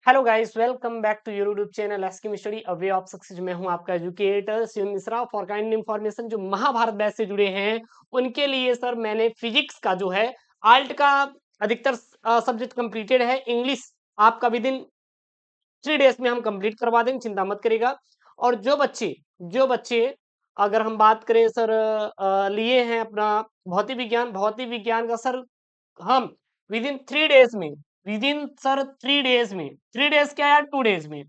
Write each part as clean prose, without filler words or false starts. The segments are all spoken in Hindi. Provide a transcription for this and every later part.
Hello guys, welcome back to your YouTube channel एस्किम study a way of success. मैं हूं आपका educator Shiv Mishra. For kind information जो महाभारत बैच से जुड़े हैं उनके लिए सर मैंने फिजिक्स का जो है आल्ट का अधिकतर सब्जेक्ट कंप्लीटेड है। इंग्लिश आपका विद इन 3 डेज में हम कंप्लीट करवा देंगे, चिंता मत करेगा। और जो बच्चे अगर हम बात करें सर लिए हैं अपना भौतिक विज्ञान का सर हम विद इन 3 डेज में, विद इन सर 3 डेज में, 3 डेज क्या यार, 2 डेज में,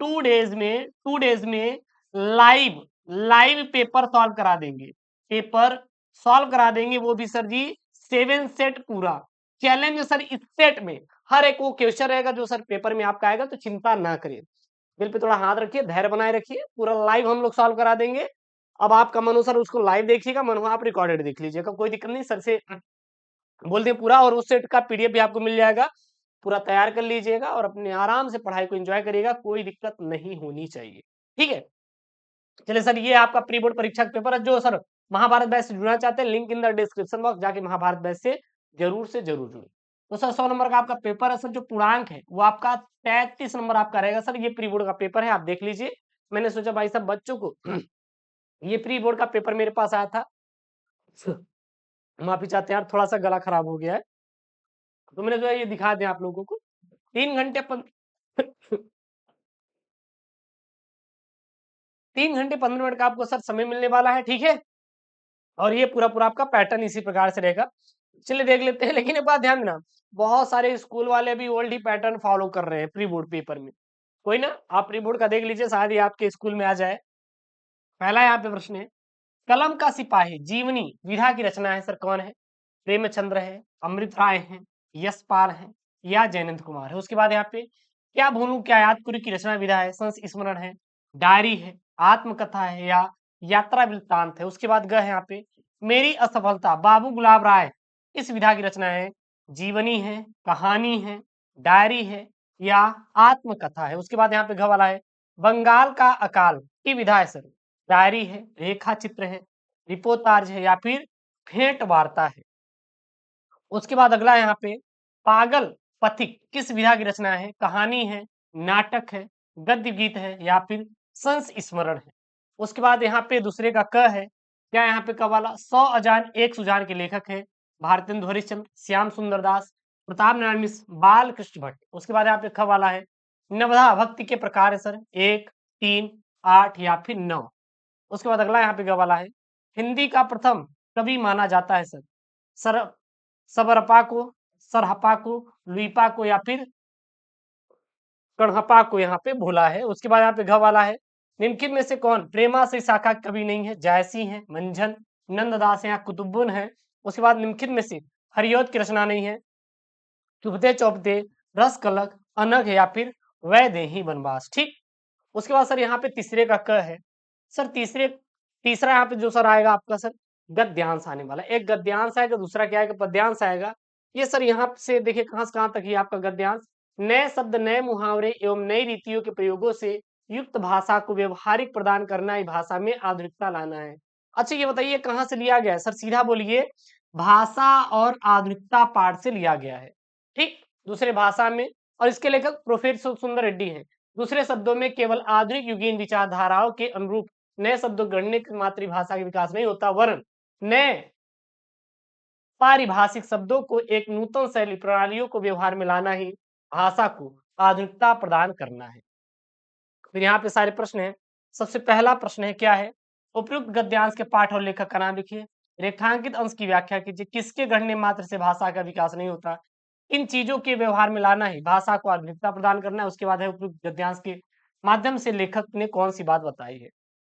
2 डेज में लाइव लाइव पेपर सॉल्व करा देंगे। पेपर सॉल्व करा देंगे, वो भी सर जी 7 सेट पूरा चैलेंज सर। इस सेट में हर एक वो क्वेश्चन रहेगा जो सर पेपर में आपका आएगा, तो चिंता ना करिए। दिल पे थोड़ा हाथ रखिए, धैर्य बनाए रखिए, पूरा लाइव हम लोग सॉल्व करा देंगे। अब आपका मन हो सर उसको लाइव देखिएगा, मन हो आप रिकॉर्डेड देख लीजिएगा, कोई दिक्कत नहीं। सर से बोल दें पूरा, और उस सेट का पीडीएफ भी आपको मिल जाएगा। पूरा तैयार कर लीजिएगा और अपने आराम से पढ़ाई को एंजॉय करिएगा, कोई दिक्कत नहीं होनी चाहिए। ठीक है, चलिए सर, ये आपका प्री बोर्ड परीक्षा का पेपर है। जो सर महाभारत बैच से जुड़ना चाहते हैं, link in the description box, जाके महाभारत बैच से जरूर जुड़े। तो सर 100 नंबर का आपका पेपर है सर। जो पूर्णांक है वो आपका 33 नंबर आपका रहेगा सर। ये प्री बोर्ड का पेपर है, आप देख लीजिए। मैंने सोचा भाई साहब बच्चों को ये प्री बोर्ड का पेपर मेरे पास आया था, माफी चाहते हैं यार, थोड़ा सा गला खराब हो गया है, तो मैंने जो है ये दिखा दिया आप लोगों को। 3 घंटे 3 घंटे 15 मिनट का आपको सर समय मिलने वाला है। ठीक है, और ये पूरा पूरा आपका पैटर्न इसी प्रकार से रहेगा। चलिए देख लेते हैं, लेकिन एक बात ध्यान देना, बहुत सारे स्कूल वाले भी ओल्ड ही पैटर्न फॉलो कर रहे हैं प्री बोर्ड पेपर में। कोई ना, आप प्री बोर्ड का देख लीजिए, शायद ये आपके स्कूल में आ जाए। पहला यहाँ पे प्रश्न है, कलम का सिपाही जीवनी विधा की रचना है सर कौन है? प्रेमचंद्र है, अमृत राय है, यशपाल है, या जयनंद कुमार है। उसके बाद यहाँ पे क्या भूलूं क्या याद करूं की रचना विधा है, संस्मरण है, डायरी है, आत्मकथा है, या यात्रा वृत्तांत है। उसके बाद ग है यहाँ पे मेरी असफलता बाबू गुलाब राय, इस विधा की रचना है, जीवनी है, कहानी है, डायरी है, या आत्मकथा है। उसके बाद यहाँ पे घ वाला है बंगाल का अकाल की विधा है सर, डायरी है, रेखा चित्र है, रिपोर्टाज है, या फिर भेंट वार्ता है। उसके बाद अगला यहाँ पे पागल पथिक किस विधा की रचना है, कहानी है, नाटक है, गद्य गीत है, या फिर संस्मरण है। उसके बाद यहाँ पे दूसरे का क है, क्या यहाँ पे क वाला 100 अजान एक सुजान के लेखक है, भारतेंदु हरिश्चंद्र, श्याम सुंदर दास, प्रताप नारायण मिश्र, बाल कृष्ण भट्ट। उसके बाद यहाँ पे ख वाला है नवधा भक्ति के प्रकार है सर, 1, 3, 8 या फिर 9। उसके बाद अगला यहाँ पे ग वाला है हिंदी का प्रथम कवि माना जाता है सर, सर सबरपा को, सरहपा को, लुइपा को, या फिर कणहपा को यहाँ पे भूला है। उसके बाद यहाँ पे घ वाला है निम्नलिखित में से कौन प्रेमा से शाखा कवि नहीं है, जायसी है, मंझन, नंददास है, या कुतुब्बुन है। उसके बाद निम्नलिखित में से हरियोत की रचना नहीं है, चुभते चौपते, रस कलक, अनग है, या फिर वैदेही वनवास। ठीक, उसके बाद सर यहाँ पे तीसरे का क है सर। तीसरा यहाँ पे जो सर आएगा आपका सर गद्यांश आने वाला है। एक गद्यांश आएगा, दूसरा क्या आएगा, पद्यांश आएगा। ये सर यहाँ से देखिए कहाँ से कहाँ तक ही आपका गद्यांश, नए शब्द, नए मुहावरे एवं नई रीतियों के प्रयोगों से युक्त भाषा को व्यवहारिक प्रदान करना, ही भाषा में आधुनिकता लाना है। अच्छा ये बताइए कहाँ से लिया गया है सर, सीधा बोलिए, भाषा और आधुनिकता पाठ से लिया गया है। ठीक, दूसरे भाषा में, और इसके लेखक प्रोफेसर सुंदर रेड्डी हैं। दूसरे शब्दों में केवल आधुनिक युगीन विचारधाराओं के अनुरूप नए शब्दों गढ़ने की मातृभाषा का विकास नहीं होता, वरन नए पारिभाषिक शब्दों को एक नूतन शैली प्रणालियों को व्यवहार में लाना ही भाषा को आधुनिकता प्रदान करना है। फिर यहाँ पे सारे प्रश्न हैं। सबसे पहला प्रश्न है क्या है, उपयुक्त गद्यांश के पाठ और लेखक का नाम लिखिए, रेखांकित अंश की व्याख्या कीजिए, किसके गढ़ने मात्र से भाषा का विकास नहीं होता, इन चीजों के व्यवहार में लाना ही भाषा को आधुनिकता प्रदान करना है। उसके बाद है उपयुक्त गद्यांश के माध्यम से लेखक ने कौन सी बात बताई है।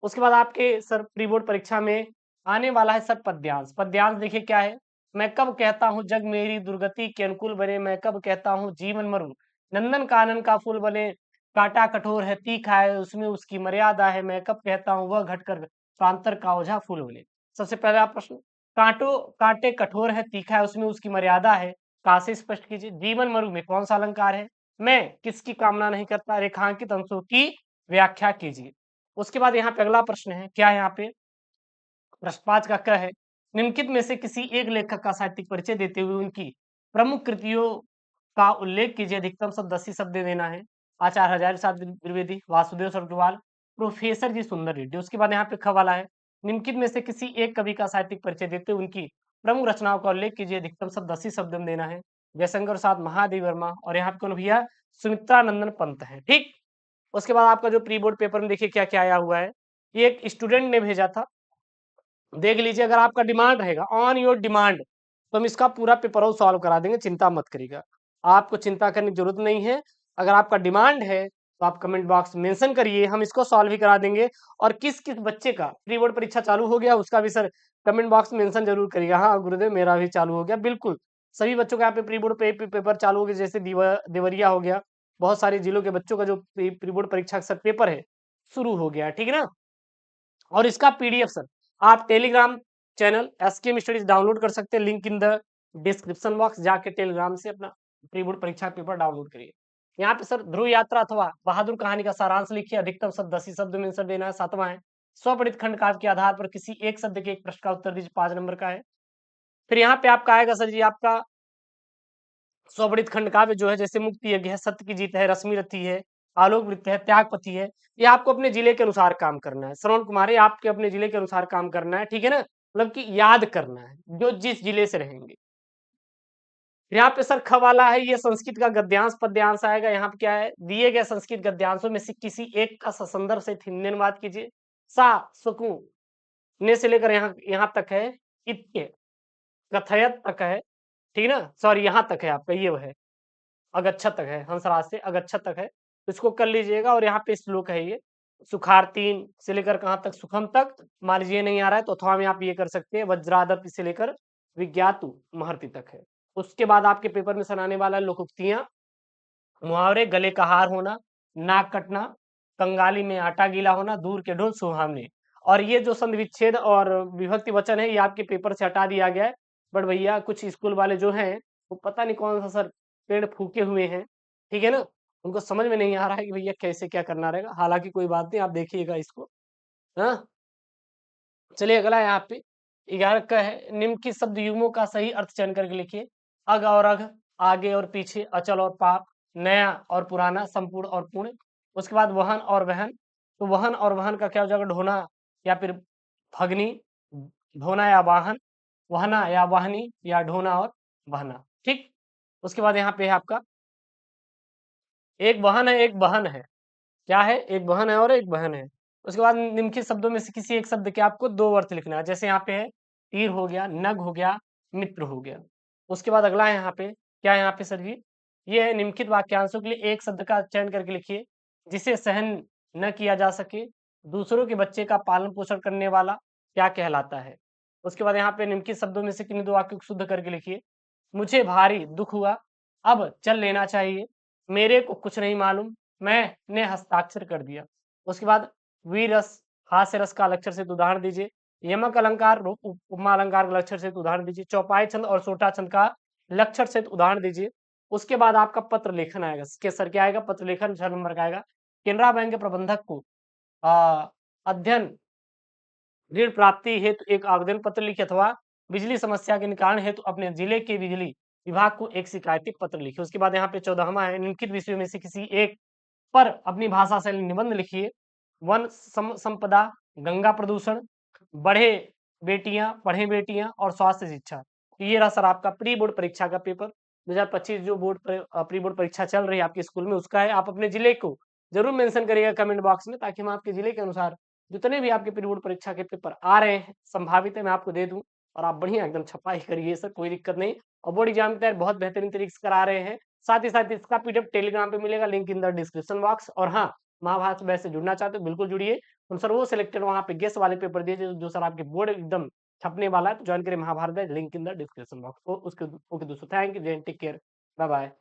उसके बाद आपके सर प्री बोर्ड परीक्षा में आने वाला है सर पद्यांश। पद्यांश देखिए क्या है, मैं कब कहता हूँ जग मेरी दुर्गति के अनुकूल बने, मैं कब कहता हूँ जीवन मरु नंदन कानन का फूल बने, कांटा कठोर है तीखा है उसमें उसकी मर्यादा है, मैं कब कहता हूँ वह घटकर प्रांतर का ओझा फूल बने। सबसे पहला प्रश्न, कांटे कठोर है तीखा है उसमें उसकी मर्यादा है, कहा से स्पष्ट कीजिए। जीवन मरु में कौन सा अलंकार है, मैं किसकी कामना नहीं करता, रेखांकित अंशों की व्याख्या कीजिए। उसके बाद यहाँ पे अगला प्रश्न है, क्या यहाँ पे प्रश्न 5 का क है, निम्नलिखित में से किसी एक लेखक का साहित्यिक परिचय देते हुए उनकी प्रमुख कृतियों का उल्लेख कीजिए, अधिकतम शब्द 80 शब्द देना है। आचार्य हजारी प्रसाद द्विवेदी, वासुदेव सरटवाल, प्रोफेसर जी सुंदर रेड्डी। उसके बाद यहाँ पे ख वाला है, निम्नलिखित में से किसी एक कवि का साहित्यिक परिचय देते हुए उनकी प्रमुख रचनाओं का उल्लेख कीजिए, अधिकतम शब्द 80 शब्द में देना है। जयशंकर प्रसाद, महादेव वर्मा, और यहाँ पे कौन भैया, सुमित्रानंदन पंत है, ठीक। उसके बाद आपका जो प्री बोर्ड पेपर में देखिए क्या क्या आया हुआ है, ये एक स्टूडेंट ने भेजा था, देख लीजिए। अगर आपका डिमांड रहेगा ऑन योर डिमांड, तो हम इसका पूरा पेपर सॉल्व करा देंगे, चिंता मत करिएगा, आपको चिंता करने की जरूरत नहीं है। अगर आपका डिमांड है तो आप कमेंट बॉक्स में मेंशन करिए, हम इसको सॉल्व भी करा देंगे। और किस किस बच्चे का प्री बोर्ड परीक्षा चालू हो गया उसका भी सर कमेंट बॉक्स में मेंशन जरूर करिएगा। हाँ गुरुदेव, मेरा भी चालू हो गया, बिल्कुल सभी बच्चों का यहाँ पे प्री बोर्ड पेपर चालू हो गया, जैसे देवरिया हो गया, बहुत सारे जिलों के बच्चों का जो प्री बोर्ड परीक्षा का पेपर है शुरू हो गया, ठीक है ना। और इसका पीडीएफ सर आप Telegram channel SKM studies download कर सकते हैं, link in the description box, जाके टेलीग्राम से अपना प्री बोर्ड परीक्षा पेपर डाउनलोड करिए। यहाँ पे सर ध्रुव यात्रा अथवा बहादुर कहानी का सारांश लिखिए, अधिकतम शब्द 80 शब्द में आंसर देना है। 7वां है, स्वपठित खंड काव्य के आधार पर किसी एक शब्द के एक प्रश्न का उत्तर दीजिए, 5 नंबर का है। फिर यहाँ पे आपका आएगा सर जी आपका स्वपठित खंड काव्य जो है, जैसे मुक्ति यज्ञ है, सत्य की जीत है, रश्मि रथी है, आलोक वृत्त है, त्यागपति है। ये आपको अपने जिले के अनुसार काम करना है। श्रवण कुमार है, आपके अपने जिले के अनुसार काम करना है, ठीक है ना, मतलब कि याद करना है जो जिस जिले से रहेंगे। यहाँ पे सर ख वाला है, ये संस्कृत का गद्यांश पद्यांश आएगा। यहाँ पे क्या है, दिए गए संस्कृत गद्यांशों में से किसी एक का ससंदर्भ से हिंदी अनुवाद कीजिए। सा सुकू ने से लेकर यहाँ तक है, इत्य कथयत तक है, ठीक है ना, सॉरी यहाँ तक है आपका, ये है अगच्छत तक है, हंसराज से अगच्छत तक है, तो इसको कर लीजिएगा। और यहाँ पे श्लोक है ये, सुखारतीन से लेकर कहाँ तक, सुखम तक। मान लीजिए नहीं आ रहा है तो अथवा में आप ये कर सकते हैं, वज्रादप से लेकर विज्ञातु महर्ति तक है। उसके बाद आपके पेपर में सुनाने वाला है लोकोक्तियां, मुहावरे, गले का हार होना, नाक कटना, कंगाली में आटा गीला होना, दूर के ढोल सुहावने। और ये जो संधि विच्छेद और विभक्ति वचन है, ये आपके पेपर से हटा दिया गया है। बट भैया कुछ स्कूल वाले जो हैं वो पता नहीं कौन सा सर पेड़ फूके हुए हैं, ठीक है ना, उनको समझ में नहीं आ रहा है कि भैया कैसे क्या करना रहेगा। हालांकि कोई बात नहीं, आप देखिएगा इसको। हाँ चलिए अगला यहाँ पे 11 का है, निम्नलिखित शब्द युग्मों का सही अर्थ चयन करके लिखिए। अग और अघ, आगे और पीछे, अचल और पाप, नया और पुराना, संपूर्ण और पूर्ण। उसके बाद वहन और वहन, तो वहन और वहन का क्या हो जाएगा, ढोना या फिर भगनी, ढोना या वाहन, वहना या वाहनी, या ढोना और बहना, ठीक। उसके बाद यहाँ पे है आपका एक वाहन है एक बहन है, क्या है, एक बहन है और एक बहन है। उसके बाद निम्नलिखित शब्दों में से किसी एक शब्द के आपको 2 अर्थ लिखना है, जैसे यहाँ पे है तीर हो गया, नग हो गया, मित्र हो गया। उसके बाद अगला है यहाँ पे, क्या है यहाँ पे सर जी, ये है निम्नलिखित वाक्यांशों के लिए एक शब्द का चयन करके लिखिए, जिसे सहन न किया जा सके, दूसरों के बच्चे का पालन पोषण करने वाला क्या कहलाता है। उसके बाद यहाँ पे निम्नलिखित शब्दों में से किन्हीं 2 वाक्यों को शुद्ध करके लिखिए। मुझे भारी दुख हुआ, अब चल लेना चाहिए, मेरे को कुछ नहीं मालूम, मैंने हस्ताक्षर कर दिया। उसके बाद वीरस, हास्य रस का लक्षण से उदाहरण दीजिए। यमक अलंकार, उपमा अलंकार का लक्षण से उदाहरण दीजिए। चौपाई छंद और सोटा छंद का लक्षण से उदाहरण दीजिए। उसके बाद आपका पत्र लेखन आएगा, के सर क्या आएगा, पत्र लेखन 6 नंबर का आएगा। केनरा बैंक के प्रबंधक को अध्ययन ऋण प्राप्ति हेतु एक आवेदन पत्र लिखे, अथवा बिजली समस्या के निवारण हेतु अपने जिले के बिजली विभाग को एक शिकायती पत्र लिखे। उसके बाद यहाँ पे 14वां है, निम्नलिखित विषयों में से किसी एक पर अपनी भाषा से निबंध लिखिए। वन संपदा, गंगा प्रदूषण, बढ़े बेटियां, पढ़े बेटियां और स्वास्थ्य शिक्षा। तो ये रहा सर आपका प्री बोर्ड परीक्षा का पेपर 2025 जो प्री बोर्ड परीक्षा चल रही है आपके स्कूल में, उसका है। आप अपने जिले को जरूर मेंशन करिएगा कमेंट बॉक्स में, ताकि हम आपके जिले के अनुसार जितने भी आपके प्री बोर्ड परीक्षा के पेपर आ रहे हैं संभावित है, मैं आपको दे दूं। और आप बढ़िया एकदम छपाई करिए सर, कोई दिक्कत नहीं। और बोर्ड एग्जाम की तैयारी बहुत बेहतरीन तरीके से करा रहे हैं। साथ ही साथ इसका पीडीएफ टेलीग्राम पे मिलेगा, link in the description box. और हाँ, महाभारत बैच से जुड़ना चाहते हो बिल्कुल जुड़िए। हम सर वो सिलेक्टेड वहाँ पे गेस्ट वाले पेपर दिए जो सर आपके बोर्ड एकदम छपने वाला है, तो ज्वाइन करिए Mahabharat batch, link in the description box. उसके ओके दोस्तों, thank you, take care, bye bye.